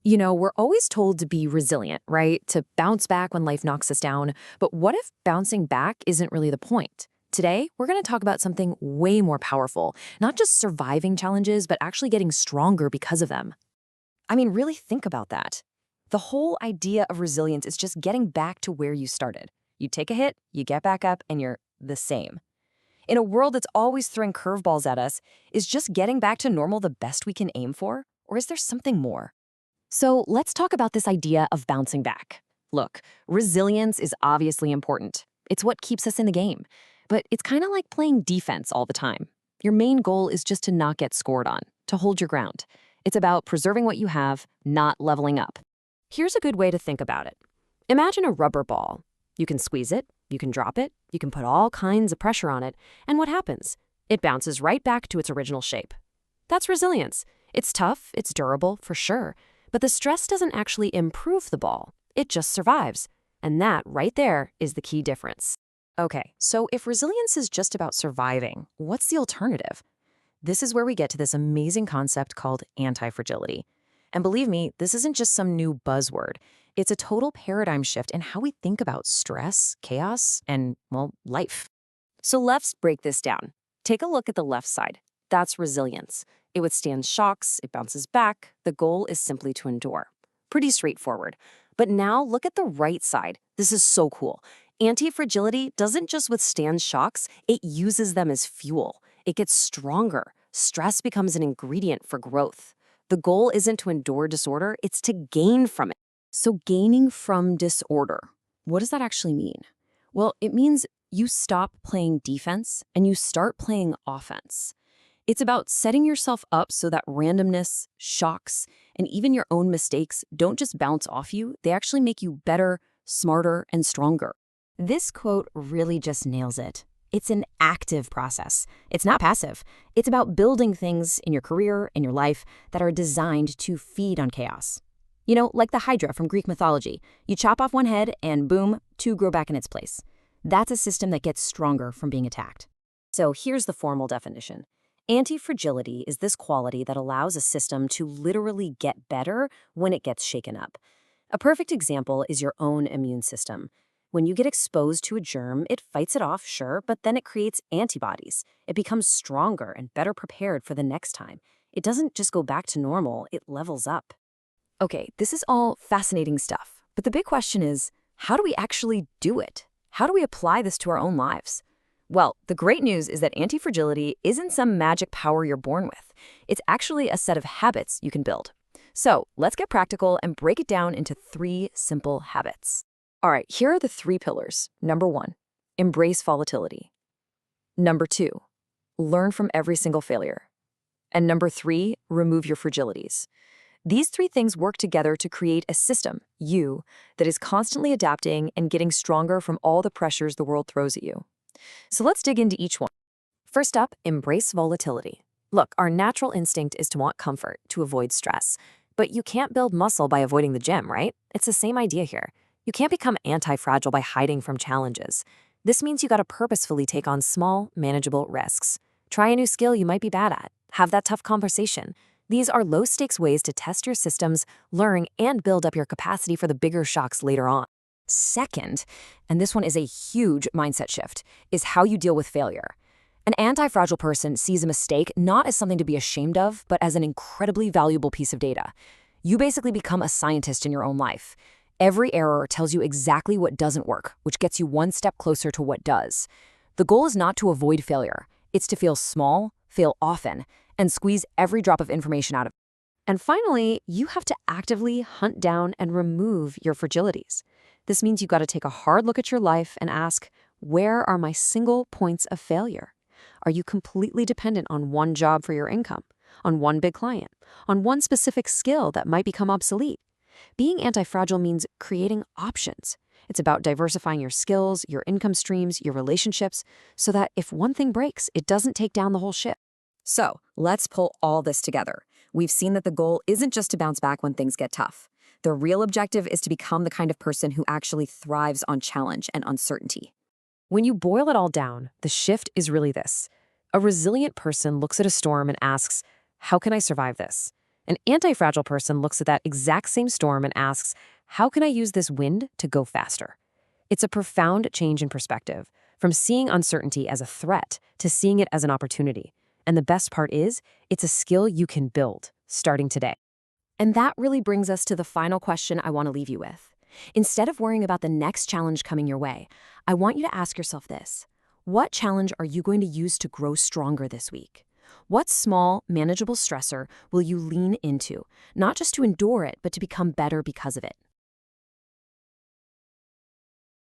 We're always told to be resilient, right? To bounce back when life knocks us down. But what if bouncing back isn't really the point? Today, we're going to talk about something way more powerful, not just surviving challenges, but actually getting stronger because of them. I mean, really think about that. The whole idea of resilience is just getting back to where you started. You take a hit, you get back up, and you're the same. In a world that's always throwing curveballs at us, is just getting back to normal the best we can aim for? Or is there something more? So let's talk about this idea of bouncing back. Look, resilience is obviously important. It's what keeps us in the game. But it's kind of like playing defense all the time. Your main goal is just to not get scored on, to hold your ground. It's about preserving what you have, not leveling up. Here's a good way to think about it. Imagine a rubber ball. You can squeeze it, you can drop it, you can put all kinds of pressure on it, and what happens? It bounces right back to its original shape. That's resilience. It's tough, it's durable, for sure, but the stress doesn't actually improve the ball. It just survives. And that, right there, is the key difference. Okay, so if resilience is just about surviving, what's the alternative? This is where we get to this amazing concept called antifragility. And believe me, this isn't just some new buzzword. It's a total paradigm shift in how we think about stress, chaos, and, well, life. So let's break this down. Take a look at the left side. That's resilience. It withstands shocks, it bounces back. The goal is simply to endure. Pretty straightforward. But now look at the right side. This is so cool. Antifragility doesn't just withstand shocks, it uses them as fuel. It gets stronger. Stress becomes an ingredient for growth. The goal isn't to endure disorder, it's to gain from it. So gaining from disorder, what does that actually mean? Well, it means you stop playing defense and you start playing offense. It's about setting yourself up so that randomness, shocks, and even your own mistakes don't just bounce off you, they actually make you better, smarter, and stronger. This quote really just nails it. It's an active process. It's not passive. It's about building things in your career, in your life, that are designed to feed on chaos. You know, like the Hydra from Greek mythology. You chop off one head and boom, two grow back in its place. That's a system that gets stronger from being attacked. So here's the formal definition. Antifragility is this quality that allows a system to literally get better when it gets shaken up. A perfect example is your own immune system. When you get exposed to a germ, it fights it off, sure, but then it creates antibodies. It becomes stronger and better prepared for the next time. It doesn't just go back to normal, it levels up. Okay, this is all fascinating stuff, but the big question is, how do we actually do it? How do we apply this to our own lives? Well, the great news is that antifragility isn't some magic power you're born with. It's actually a set of habits you can build. So let's get practical and break it down into 3 simple habits. All right, here are the 3 pillars. Number 1, embrace volatility. Number 2, learn from every single failure. And number 3, remove your fragilities. These 3 things work together to create a system, you, that is constantly adapting and getting stronger from all the pressures the world throws at you. So let's dig into each one. First up, embrace volatility. Look, our natural instinct is to want comfort, to avoid stress. But you can't build muscle by avoiding the gym, right? It's the same idea here. You can't become anti-fragile by hiding from challenges. This means you gotta purposefully take on small, manageable risks. Try a new skill you might be bad at. Have that tough conversation. These are low-stakes ways to test your systems, learn, and build up your capacity for the bigger shocks later on. Second, and this one is a huge mindset shift, is how you deal with failure. An anti-fragile person sees a mistake not as something to be ashamed of, but as an incredibly valuable piece of data. You basically become a scientist in your own life. Every error tells you exactly what doesn't work, which gets you one step closer to what does. The goal is not to avoid failure. It's to feel small, fail often, and squeeze every drop of information out of it. And finally, you have to actively hunt down and remove your fragilities. This means you've got to take a hard look at your life and ask, where are my single points of failure? Are you completely dependent on one job for your income, on one big client, on one specific skill that might become obsolete? Being anti-fragile means creating options. It's about diversifying your skills, your income streams, your relationships, so that if one thing breaks, it doesn't take down the whole ship. So let's pull all this together. We've seen that the goal isn't just to bounce back when things get tough. The real objective is to become the kind of person who actually thrives on challenge and uncertainty. When you boil it all down, the shift is really this. A resilient person looks at a storm and asks, how can I survive this? An anti-fragile person looks at that exact same storm and asks, how can I use this wind to go faster? It's a profound change in perspective, from seeing uncertainty as a threat to seeing it as an opportunity. And the best part is, it's a skill you can build, starting today. And that really brings us to the final question I want to leave you with. Instead of worrying about the next challenge coming your way, I want you to ask yourself this. What challenge are you going to use to grow stronger this week? What small, manageable stressor will you lean into, not just to endure it, but to become better because of it?